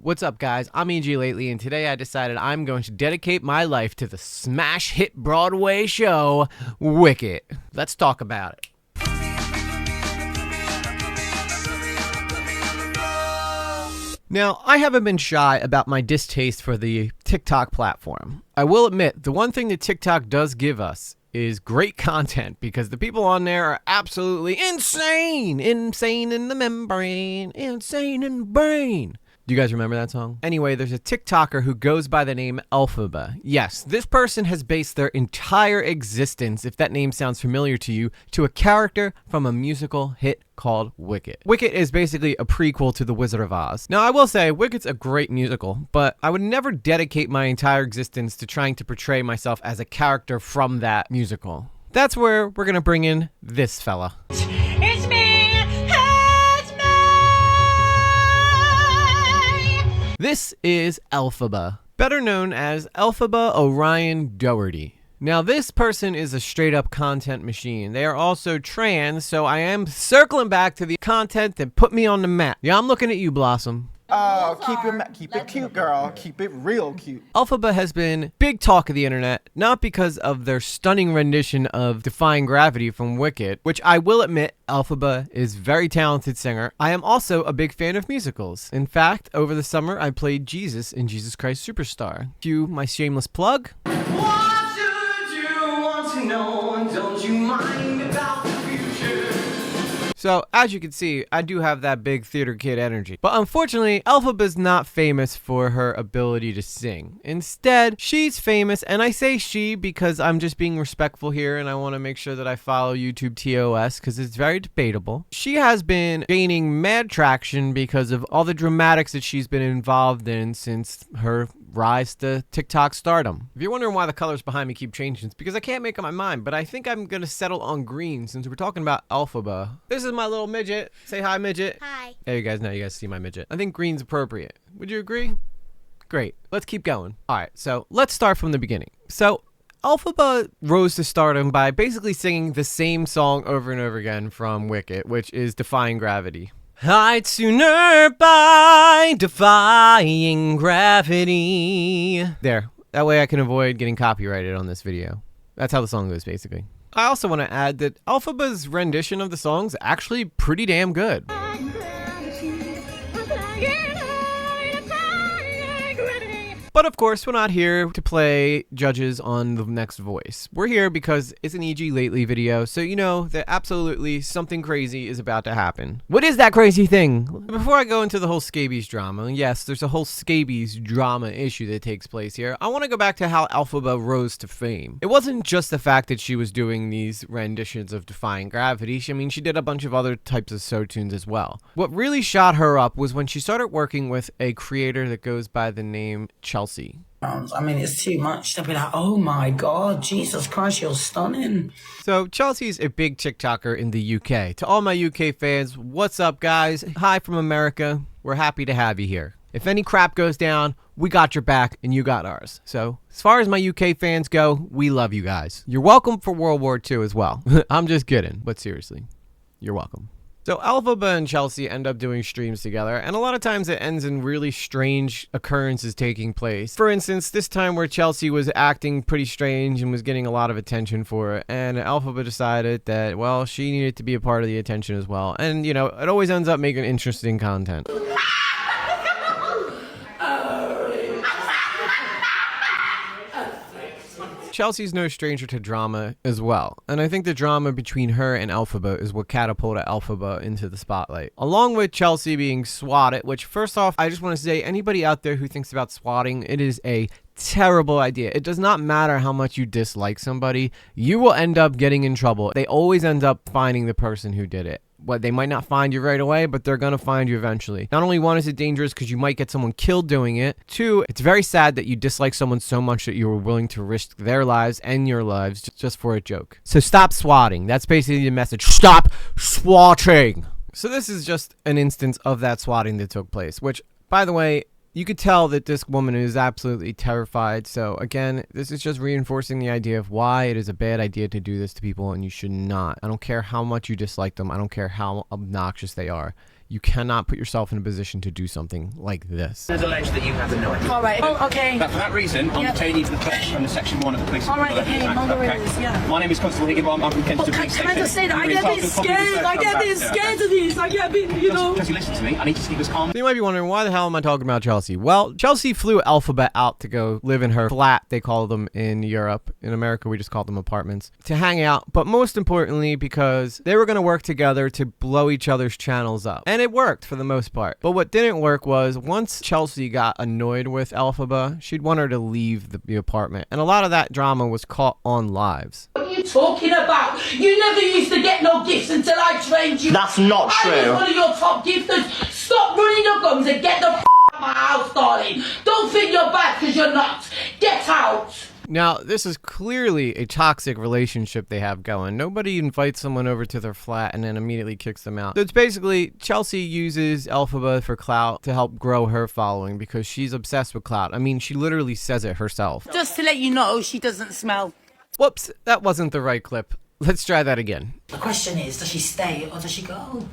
What's up, guys? I'm EG Lately, and today I decided I'm going to dedicate my life to the smash hit Broadway show, Wicked. Let's talk about it. Now, I haven't been shy about my distaste for the TikTok platform. I will admit, the one thing that TikTok does give us is great content because the people on there are absolutely insane. Insane in the membrane, insane in the brain. Do you guys remember that song? Anyway, there's a TikToker who goes by the name Elphaba. Yes, this person has based their entire existence, if that name sounds familiar to you, to a character from a musical hit called Wicked. Wicked is basically a prequel to The Wizard of Oz. Now, I will say, Wicked's a great musical, but I would never dedicate my entire existence to trying to portray myself as a character from that musical. That's where we're gonna bring in this fella. It's me! This is Elphaba, better known as Elphaba Orion Dougherty. Now, this person is a straight-up content machine. They are also trans, so I am circling back to the content that put me on the map. Yeah, I'm looking at you, Blossom. Oh, keep it cute, girl. Keep it real cute. Elphaba has been big talk of the internet, not because of their stunning rendition of Defying Gravity from Wicked, which I will admit, Elphaba is a very talented singer. I am also a big fan of musicals. In fact, over the summer, I played Jesus in Jesus Christ Superstar. Cue my shameless plug. What should you want to know? Don't you mind about the future? So, as you can see, I do have that big theater kid energy. But unfortunately, Elphaba's not famous for her ability to sing. Instead, she's famous, and I say she because I'm just being respectful here and I want to make sure that I follow YouTube TOS because it's very debatable. She has been gaining mad traction because of all the dramatics that she's been involved in since her rise to TikTok stardom. If you're wondering why the colors behind me keep changing, it's because I can't make up my mind, but I think I'm gonna settle on green since we're talking about Elphaba. This is my little midget. Say hi, midget. Hi. There you guys know, you guys see my midget. I think green's appropriate. Would you agree? Great. Let's keep going. All right, so let's start from the beginning. So Elphaba rose to stardom by basically singing the same song over and over again from Wicked, which is Defying Gravity. I'd sooner by defying gravity. There. That way I can avoid getting copyrighted on this video. That's how the song goes, basically. I also want to add that Elphaba's rendition of the song is actually pretty damn good. But of course, we're not here to play judges on the next voice. We're here because it's an EG Lately video, so you know that absolutely something crazy is about to happen. What is that crazy thing? Before I go into the whole scabies drama, yes, there's a whole scabies drama issue that takes place here. I want to go back to how Elphaba rose to fame. It wasn't just the fact that she was doing these renditions of Defying Gravity. I mean, she did a bunch of other types of show tunes as well. What really shot her up was when she started working with a creator that goes by the name Chelsea. I mean, it's too much. They'll be like, oh my God, Jesus Christ, you're stunning. So Chelsea's a big TikToker in the UK. To all my UK fans, what's up, guys? Hi from America. We're happy to have you here. If any crap goes down, we got your back and you got ours. So as far as my UK fans go, we love you guys. You're welcome for World War II as well. I'm just kidding, but seriously, you're welcome. So Elphaba and Chelsea end up doing streams together, and a lot of times it ends in really strange occurrences taking place. For instance, this time where Chelsea was acting pretty strange and was getting a lot of attention for it, and Elphaba decided that, well, she needed to be a part of the attention as well. And, you know, it always ends up making interesting content. Chelsea's no stranger to drama as well, and I think the drama between her and Elphaba is what catapulted Elphaba into the spotlight. Along with Chelsea being swatted, which first off, I just want to say, anybody out there who thinks about swatting, it is a terrible idea. It does not matter how much you dislike somebody, you will end up getting in trouble. They always end up finding the person who did it. What, they might not find you right away, but they're gonna find you eventually. Not only one, is it dangerous because you might get someone killed doing it. Two, it's very sad that you dislike someone so much that you were willing to risk their lives and your lives just for a joke. So stop swatting. That's basically the message. Stop swatting. So this is just an instance of that swatting that took place, which, by the way, you could tell that this woman is absolutely terrified. So again, this is just reinforcing the idea of why it is a bad idea to do this to people, and you should not. I don't care how much you dislike them. I don't care how obnoxious they are. you cannot put yourself in a position to do something like this. There's alleged that you have a knife. All right. Oh, okay. But for that reason, I'm detaining you for the police from the section 1 of the police. All right. Okay. No worries. Yeah. My name is Constable Higginbottom. I'm from Kensington Police Station. Can I just say that I get a bit scared? I get a bit scared of these. I get a bit, you know. Because you listen to me, I need to keep this calm. So you might be wondering, why the hell am I talking about Chelsea? Well, Chelsea flew Elphaba out to go live in her flat, they call them in Europe. In America, we just call them apartments, to hang out. But most importantly, because they were going to work together to blow each other's channels up. And it worked for the most part. But what didn't work was, once Chelsea got annoyed with Elphaba, she'd want her to leave the apartment. And a lot of that drama was caught on lives. What are you talking about? You never used to get no gifts until I trained you. That's not I was true. one of your top gifters. Stop running your guns and get the out of my house, darling. Don't think you're bad because you're not. Get out. Now, this is clearly a toxic relationship they have going. Nobody invites someone over to their flat and then immediately kicks them out. So it's basically Chelsea uses Elphaba for clout to help grow her following because she's obsessed with clout. I mean, she literally says it herself. Just to let you know, she doesn't smell. Whoops, that wasn't the right clip. Let's try that again. The question is, does she stay or does she go?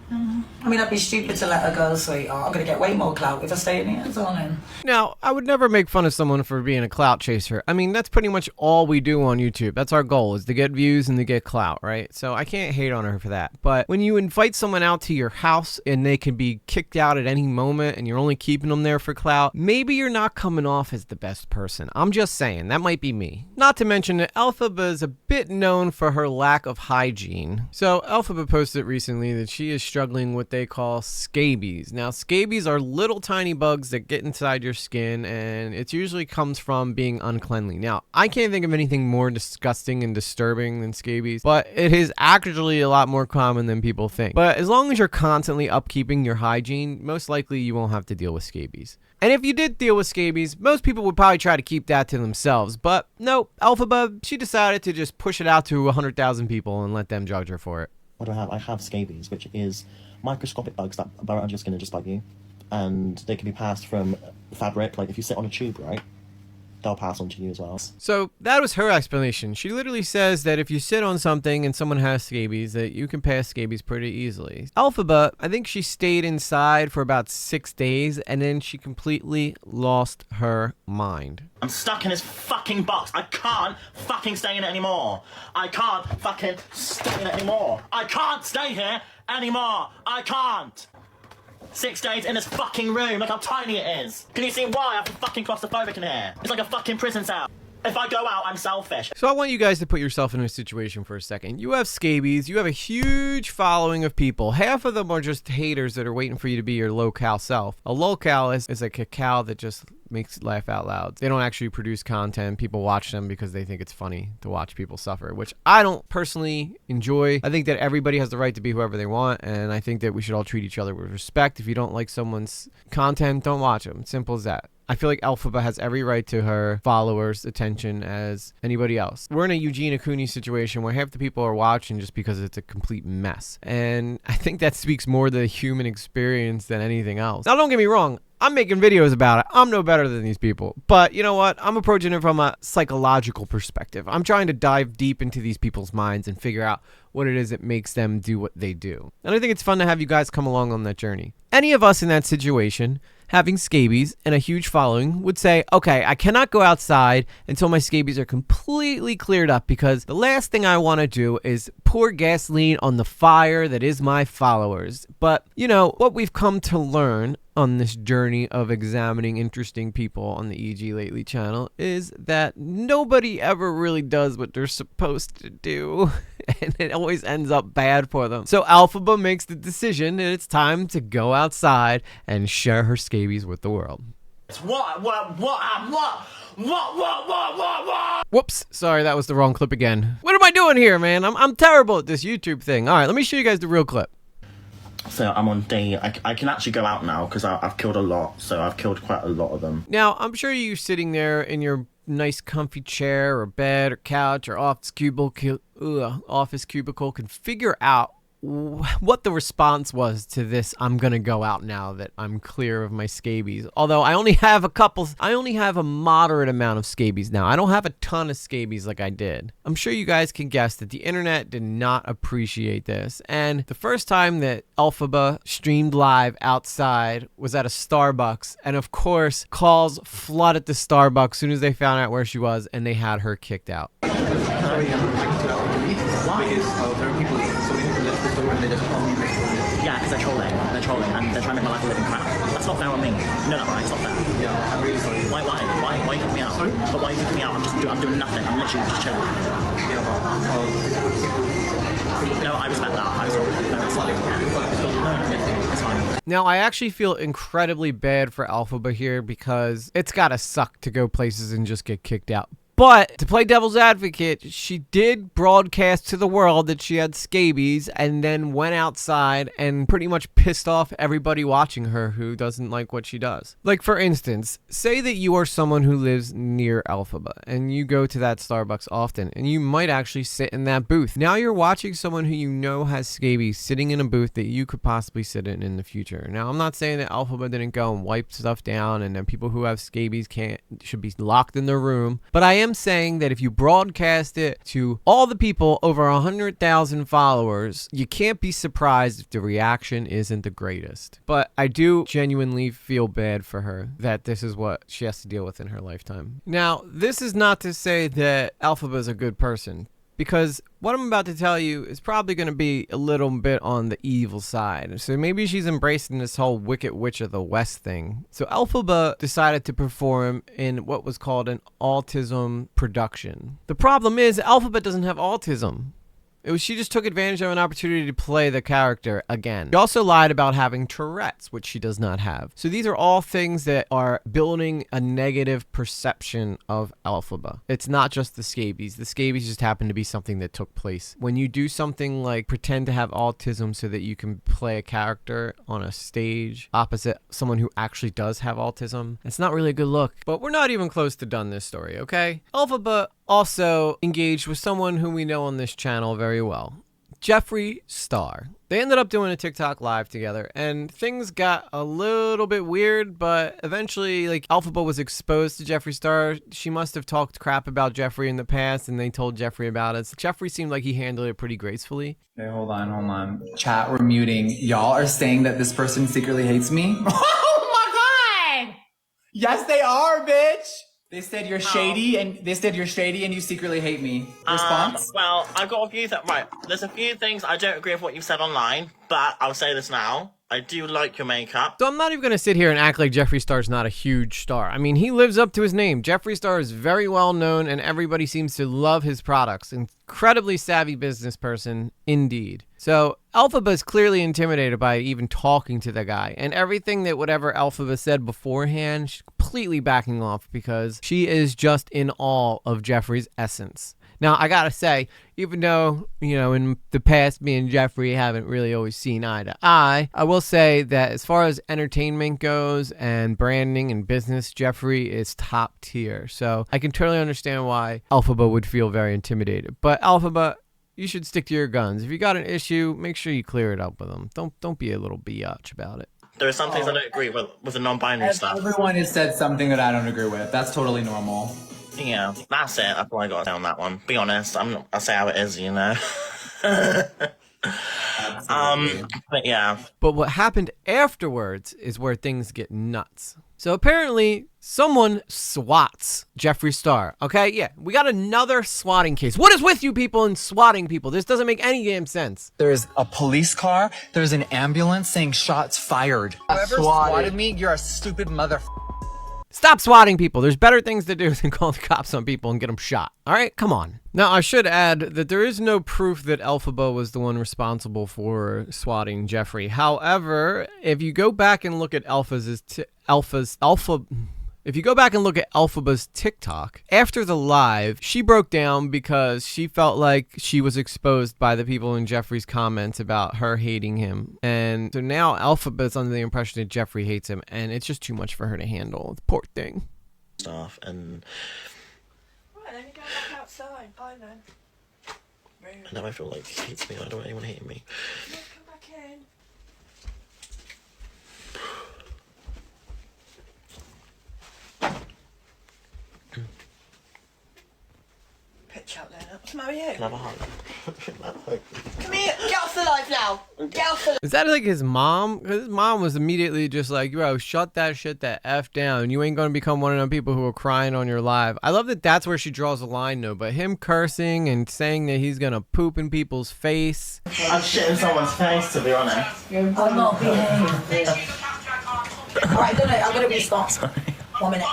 I mean, I'd be stupid to let her go, sweetheart. I'm going to get way more clout if I stay in here, darling. Now, I would never make fun of someone for being a clout chaser. I mean, that's pretty much all we do on YouTube. That's our goal, is to get views and to get clout, right? So I can't hate on her for that. But when you invite someone out to your house and they can be kicked out at any moment and you're only keeping them there for clout, maybe you're not coming off as the best person. I'm just saying, that might be me. Not to mention that Elphaba is a bit known for her lack of hygiene. So Elphaba posted recently that she is struggling with what they call scabies. Now, scabies are little tiny bugs that get inside your skin, and it usually comes from being uncleanly. Now, I can't think of anything more disgusting and disturbing than scabies, but it is actually a lot more common than people think. But as long as you're constantly upkeeping your hygiene, most likely you won't have to deal with scabies. And if you did deal with scabies, most people would probably try to keep that to themselves. But no, Elphaba, she decided to just push it out to 100,000 people and let them judge her for it. What do I have? I have scabies, which is microscopic bugs that burrow under your skin and just bite you. And they can be passed from fabric, like if you sit on a tube, right? They'll pass on to you as well. So that was her explanation. She literally says that if you sit on something and someone has scabies, that you can pass scabies pretty easily. Elphaba, I think she stayed inside for about 6 days and then she completely lost her mind. I'm stuck in this fucking box. I can't fucking stay in it anymore. I can't fucking stay in it anymore. I can't stay here anymore. I can't. 6 days in this fucking room. Look how tiny it is. Can you see why I'm fucking claustrophobic in here? It's like a fucking prison cell. If I go out, I'm selfish. So I want you guys to put yourself in a situation for a second. You have scabies. You have a huge following of people. Half of them are just haters that are waiting for you to be your low-cal self. A low-cal is like a cow that just makes laugh out loud. They don't actually produce content. People watch them because they think it's funny to watch people suffer, which I don't personally enjoy. I think that everybody has the right to be whoever they want, and I think that we should all treat each other with respect. If you don't like someone's content, don't watch them. Simple as that. I feel like Elphaba has every right to her followers' attention as anybody else. We're in a Eugene Acuni situation where half the people are watching just because it's a complete mess. And I think that speaks more to the human experience than anything else. Now, don't get me wrong. I'm making videos about it. I'm no better than these people. But you know what? I'm approaching it from a psychological perspective. I'm trying to dive deep into these people's minds and figure out what it is that makes them do what they do. And I think it's fun to have you guys come along on that journey. Any of us in that situation, having scabies and a huge following, would say, okay, I cannot go outside until my scabies are completely cleared up, because the last thing I want to do is pour gasoline on the fire that is my followers. But, you know, what we've come to learn on this journey of examining interesting people on the EG Lately channel is that nobody ever really does what they're supposed to do, and it always ends up bad for them. So Elphaba makes the decision that it's time to go outside and share her scabies with the world. What? Whoops, sorry, that was the wrong clip again. What am I doing here, man? I'm terrible at this YouTube thing. All right, let me show you guys the real clip. So I'm on day, I can actually go out now because I've killed a lot. So I've killed quite a lot of them. Now, I'm sure you sitting there in your nice comfy chair or bed or couch or office cubicle can figure out what the response was to this. I'm gonna go out now that I'm clear of my scabies. Although I only have a moderate amount of scabies now. I don't have a ton of scabies like I did. I'm sure you guys can guess that the internet did not appreciate this. And the first time that Elphaba streamed live outside was at a Starbucks. And of course, calls flooded the Starbucks as soon as they found out where she was, and they had her kicked out. Why? Yeah, because they're trolling, and they're trying to make my life a living crap. That's not fair on me. You know that, right? It's not fair. Yeah, I'm really sorry. Why you kick me out? Sorry? But why you kick me out? I'm doing nothing. I'm literally just chilling. No, I respect that. I respect that. It's fine. Now, I actually feel incredibly bad for Elphaba here because it's gotta suck to go places and just get kicked out. But to play devil's advocate, she did broadcast to the world that she had scabies and then went outside and pretty much pissed off everybody watching her who doesn't like what she does. Like, for instance, say that you are someone who lives near Elphaba and you go to that Starbucks often and you might actually sit in that booth. Now you're watching someone who you know has scabies sitting in a booth that you could possibly sit in the future. Now, I'm not saying that Elphaba didn't go and wipe stuff down and that people who have scabies should be locked in their room, but I am saying that if you broadcast it to all the people over 100,000 followers, you can't be surprised if the reaction isn't the greatest. But I do genuinely feel bad for her that this is what she has to deal with in her lifetime. Now, this is not to say that Elphaba is a good person, because what I'm about to tell you is probably going to be a little bit on the evil side. So maybe she's embracing this whole Wicked Witch of the West thing. So Elphaba decided to perform in what was called an autism production. The problem is Elphaba doesn't have autism. She just took advantage of an opportunity to play the character again. She also lied about having Tourette's, which she does not have. So these are all things that are building a negative perception of Elphaba. It's not just the scabies. The scabies just happen to be something that took place. When you do something like pretend to have autism so that you can play a character on a stage opposite someone who actually does have autism, it's not really a good look. But we're not even close to done this story, okay? Elphaba also engaged with someone who we know on this channel very well, Jeffree Star. They ended up doing a TikTok live together and things got a little bit weird, but eventually like Elphaba was exposed to Jeffree Star. She must have talked crap about Jeffree in the past and they told Jeffree about it. So Jeffree seemed like he handled it pretty gracefully. Okay, hold on. Chat, we're muting. Y'all are saying that this person secretly hates me? Oh my god! Yes, they are, bitch! They said you're shady, and you secretly hate me. Response? Well, I've got a few right. There's a few things I don't agree with what you've said online, but I'll say this now. I do like your makeup. So I'm not even going to sit here and act like Jeffree Star's not a huge star. I mean, he lives up to his name. Jeffree Star is very well known and everybody seems to love his products. Incredibly savvy business person, indeed. So Elphaba is clearly intimidated by even talking to the guy. And everything that whatever Elphaba said beforehand, she's completely backing off because she is just in awe of Jeffree's essence. Now, I gotta say, even though, you know, in the past, me and Jeffree haven't really always seen eye to eye, I will say that as far as entertainment goes and branding and business, Jeffree is top tier. So I can totally understand why Elphaba would feel very intimidated. But Elphaba, you should stick to your guns. If you got an issue, make sure you clear it up with them. Don't be a little biatch about it. There are some things I don't agree with the non-binary stuff. Everyone has said something that I don't agree with. That's totally normal. Yeah, that's it. That's all I got to say on that one. Be honest, I'll say how it is, you know. But yeah. But what happened afterwards is where things get nuts. So apparently, someone swats Jeffree Star. Okay, yeah, we got another swatting case. What is with you people and swatting people? This doesn't make any damn sense. There's a police car. There's an ambulance saying shots fired. Whoever swatted me, you're a stupid mother. Stop swatting people. There's better things to do than call the cops on people and get them shot. All right, come on. Now, I should add that there is no proof that Elphaba was the one responsible for swatting Jeffree. However, if you go back and look at If you go back and look at Elphaba's TikTok, after the live, she broke down because she felt like she was exposed by the people in Jeffree's comments about her hating him. And so now Elphaba's under the impression that Jeffree hates him, and it's just too much for her to handle. The poor thing. Stuff and... Right, then you go back outside. Bye then. And now I feel like he hates me. I don't want anyone hating me. Come back in. Pitch out there. What's the matter with you? Can I have a hug? Come here. Get off the live now. Get off the. Is that like his mom? 'Cause his mom was immediately just like, bro, shut that shit the F down. You ain't gonna become one of them people who are crying on your live. I love that that's where she draws the line though, but him cursing and saying that he's gonna poop in people's face. I've shit in someone's face, to be honest. I'm not behaving. Alright, I'm gonna restart. Sorry. 1 minute.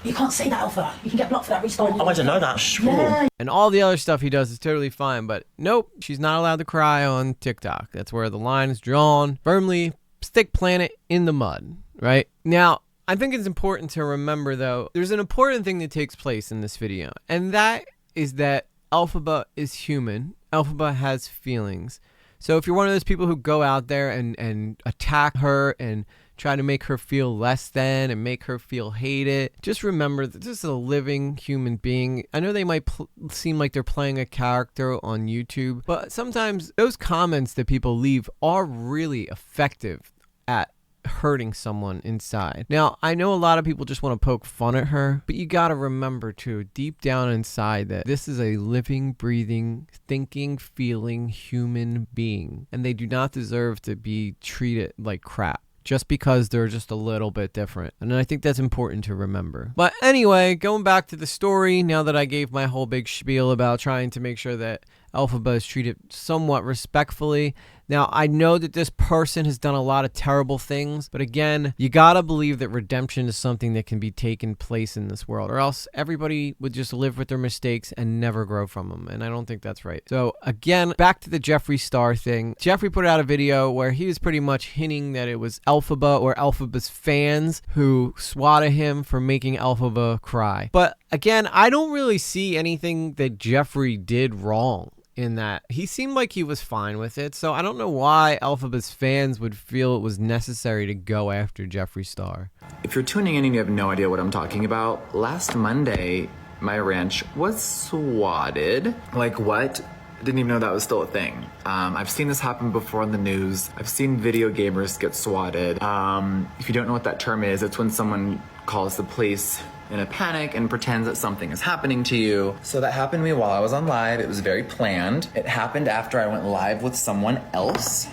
You can't say that, Alpha. You can get blocked for that restart. Oh, I didn't know that. Sure. Yeah. And all the other stuff he does is totally fine, but nope, she's not allowed to cry on TikTok. That's where the line is drawn. Firmly stick planet in the mud, right? Now, I think it's important to remember though, there's an important thing that takes place in this video, and that is that Elphaba is human. Elphaba has feelings. So if you're one of those people who go out there and attack her and try to make her feel less than and make her feel hated, just remember that this is a living human being. I know they might seem like they're playing a character on YouTube, but sometimes those comments that people leave are really effective at hurting someone inside. Now, I know a lot of people just want to poke fun at her, but you got to remember too, deep down inside, that this is a living, breathing, thinking, feeling human being, and they do not deserve to be treated like crap just because they're just a little bit different. And I think that's important to remember. But anyway, going back to the story, now that I gave my whole big spiel about trying to make sure that Elphaba is treated somewhat respectfully. Now, I know that this person has done a lot of terrible things, but again, you gotta believe that redemption is something that can be taken place in this world, or else everybody would just live with their mistakes and never grow from them, and I don't think that's right. So again, back to the Jeffree Star thing. Jeffree put out a video where he was pretty much hinting that it was Elphaba or Elphaba's fans who swatted him for making Elphaba cry. But again, I don't really see anything that Jeffree did wrong in that. He seemed like he was fine with it, so I don't know why Elphaba's fans would feel it was necessary to go after Jeffree Star. If you're tuning in and you have no idea what I'm talking about, last Monday, my ranch was swatted. Like what? Didn't even know that was still a thing. I've seen this happen before in the news. I've seen video gamers get swatted. If you don't know what that term is, it's when someone calls the police in a panic and pretends that something is happening to you. So that happened to me while I was on live. It was very planned. It happened after I went live with someone else.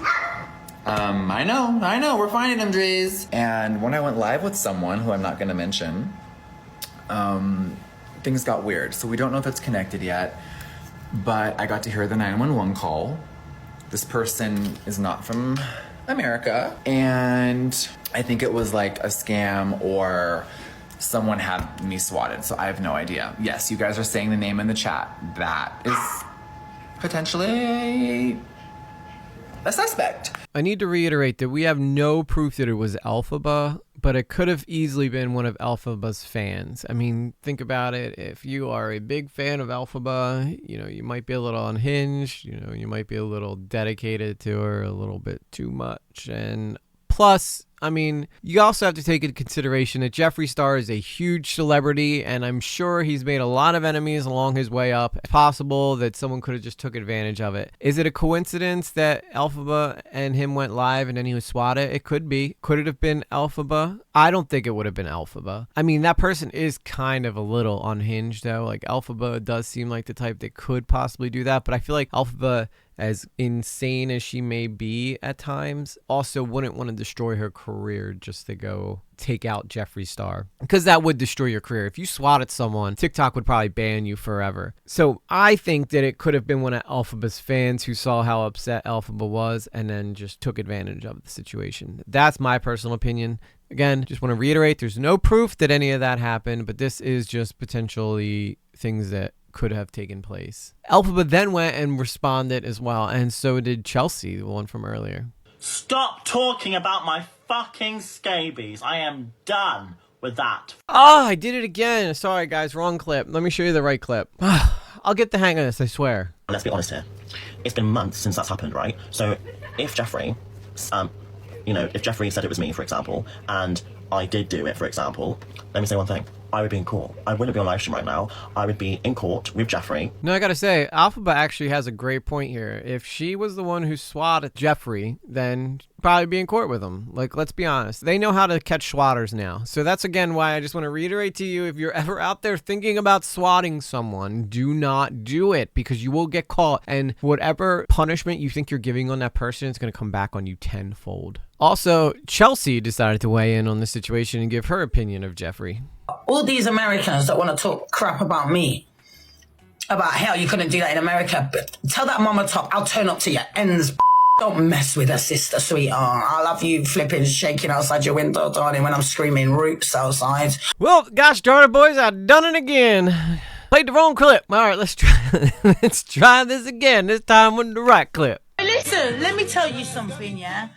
I know, we're finding them, Drees. And when I went live with someone who I'm not gonna mention, things got weird. So we don't know if it's connected yet, but I got to hear the 911 call. This person is not from America, and I think it was like a scam or someone had me swatted, so I have no idea. Yes, you guys are saying the name in the chat. That is potentially a suspect. I need to reiterate that we have no proof that it was Elphaba, but it could have easily been one of Elphaba's fans. I mean, think about it. If you are a big fan of Elphaba, you know, you might be a little unhinged, you know, you might be a little dedicated to her a little bit too much. And plus, I mean, you also have to take into consideration that Jeffree Star is a huge celebrity, and I'm sure he's made a lot of enemies along his way up. It's possible that someone could have just took advantage of it. Is it a coincidence that Elphaba and him went live and then he was swatted? It could be. Could it have been Elphaba? I don't think it would have been Elphaba. I mean, that person is kind of a little unhinged, though. Like, Elphaba does seem like the type that could possibly do that, but I feel like Elphaba, as insane as she may be at times, also wouldn't want to destroy her career just to go take out Jeffree Star, because that would destroy your career. If you swatted someone, TikTok would probably ban you forever. So I think that it could have been one of Elphaba's fans who saw how upset Elphaba was and then just took advantage of the situation. That's my personal opinion. Again, just want to reiterate, there's no proof that any of that happened, but this is just potentially things that could have taken place. Elphaba then went and responded as well, and so did Chelsea, the one from earlier. Stop talking about my fucking scabies. I am done with that. Oh, I did it again. Sorry, guys, wrong clip. Let me show you the right clip. I'll get the hang of this, I swear. Let's be honest here. It's been months since that's happened, right? So if Jeffree, you know, if Jeffree said it was me, for example, and I did do it, for example, let me say one thing. I would be in court. I wouldn't be on live stream right now. I would be in court with Jeffrey. No, I gotta say, Alphaba actually has a great point here. If she was the one who swatted Jeffrey, then probably be in court with him. Like, let's be honest. They know how to catch swatters now. So that's, again, why I just want to reiterate to you, if you're ever out there thinking about swatting someone, do not do it, because you will get caught. And whatever punishment you think you're giving on that person, it's going to come back on you tenfold. Also, Chelsea decided to weigh in on the situation and give her opinion of Jeffrey. All these Americans that want to talk crap about me, about how you couldn't do that in America, but tell that mama top, I'll turn up to your ends. Don't mess with her sister, sweetheart. I love you flipping, shaking outside your window, darling, when I'm screaming roots outside. Well, gosh darn it, boys, I've done it again. Played the wrong clip. All right, let's try. Let's try this again. This time with the right clip. Listen, let me tell you something, yeah?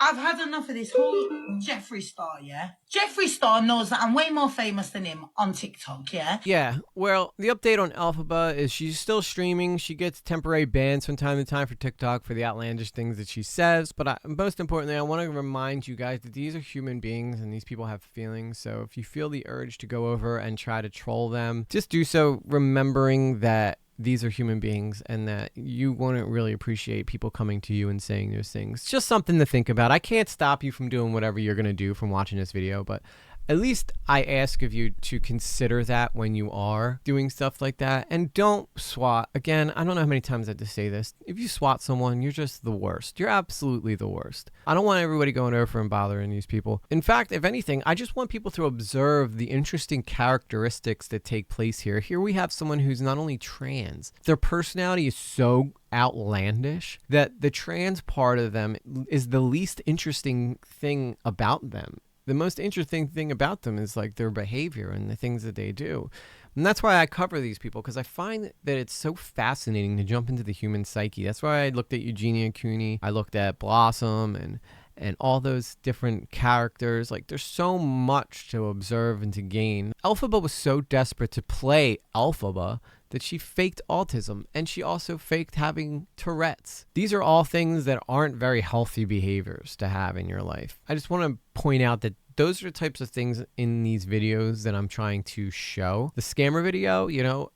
I've had enough of this whole Jeffree Star, yeah? Jeffree Star knows that I'm way more famous than him on TikTok, yeah? Yeah, well, the update on Elphaba is she's still streaming. She gets temporary bans from time to time for TikTok for the outlandish things that she says. But most importantly, I want to remind you guys that these are human beings and these people have feelings. So if you feel the urge to go over and try to troll them, just do so remembering that these are human beings and that you wouldn't really appreciate people coming to you and saying those things. Just something to think about. I can't stop you from doing whatever you're going to do from watching this video, but at least I ask of you to consider that when you are doing stuff like that. And don't swat. Again, I don't know how many times I have to say this. If you swat someone, you're just the worst. You're absolutely the worst. I don't want everybody going over and bothering these people. In fact, if anything, I just want people to observe the interesting characteristics that take place here. Here we have someone who's not only trans, their personality is so outlandish that the trans part of them is the least interesting thing about them. The most interesting thing about them is like their behavior and the things that they do. And that's why I cover these people, because I find that it's so fascinating to jump into the human psyche. That's why I looked at Eugenia Cooney. I looked at Blossom and all those different characters. Like, there's so much to observe and to gain. Elphaba was so desperate to play Elphaba that she faked autism, and she also faked having Tourette's. These are all things that aren't very healthy behaviors to have in your life. I just want to point out that those are the types of things in these videos that I'm trying to show. The scammer video, you know,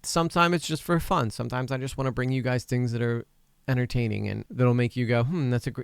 sometimes it's just for fun. Sometimes I just want to bring you guys things that are entertaining and that'll make you go,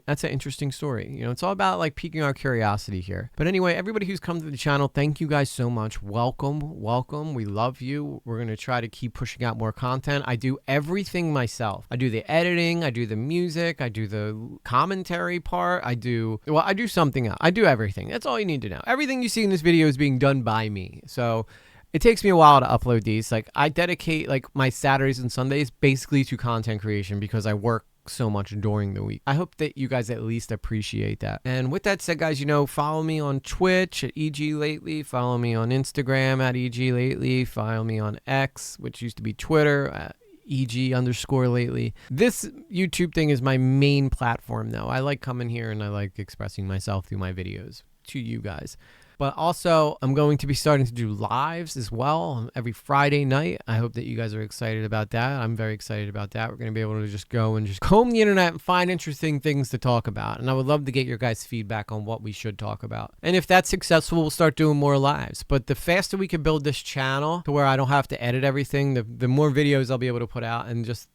that's an interesting story. You know, it's all about like piquing our curiosity here. But anyway, everybody who's come to the channel, thank you guys so much. Welcome. We love you. We're going to try to keep pushing out more content. I do everything myself. I do the editing, I do the music, I do the commentary part, I do something else. I do everything. That's all you need to know. Everything you see in this video is being done by me. So it takes me a while to upload these. Like, I dedicate like my Saturdays and Sundays basically to content creation because I work so much during the week. I hope that you guys at least appreciate that. And with that said, guys, you know, follow me on Twitch at EG Lately. Follow me on Instagram at EG Lately. Follow me on X, which used to be Twitter, at EG_lately. This YouTube thing is my main platform, though. I like coming here and I like expressing myself through my videos to you guys. But also, I'm going to be starting to do lives as well every Friday night. I hope that you guys are excited about that. I'm very excited about that. We're going to be able to just go and just comb the internet and find interesting things to talk about. And I would love to get your guys' feedback on what we should talk about. And if that's successful, we'll start doing more lives. But the faster we can build this channel to where I don't have to edit everything, the more videos I'll be able to put out, and just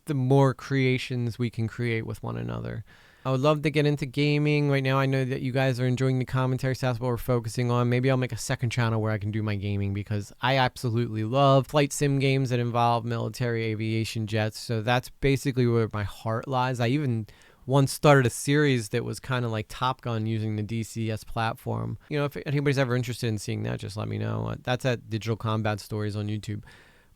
the more creations we can create with one another. I would love to get into gaming. Right now, I know that you guys are enjoying the commentary, so that's what we're focusing on. Maybe I'll make a second channel where I can do my gaming, because I absolutely love flight sim games that involve military aviation jets. So that's basically where my heart lies. I even once started a series that was kind of like Top Gun using the DCS platform. You know, if anybody's ever interested in seeing that, just let me know. That's at Digital Combat Stories on YouTube.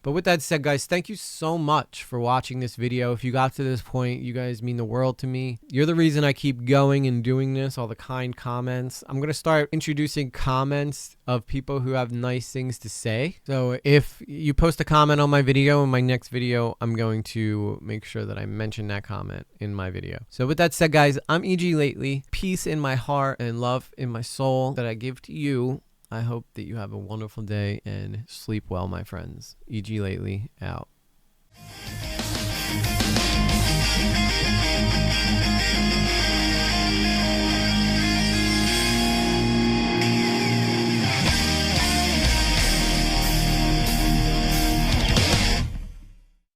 But with that said, guys, thank you so much for watching this video. If you got to this point, you guys mean the world to me. You're the reason I keep going and doing this, all the kind comments. I'm going to start introducing comments of people who have nice things to say. So if you post a comment on my video, in my next video, I'm going to make sure that I mention that comment in my video. So with that said, guys, I'm EG Lately. Peace in my heart and love in my soul that I give to you. I hope that you have a wonderful day and sleep well, my friends. EG Lately, out.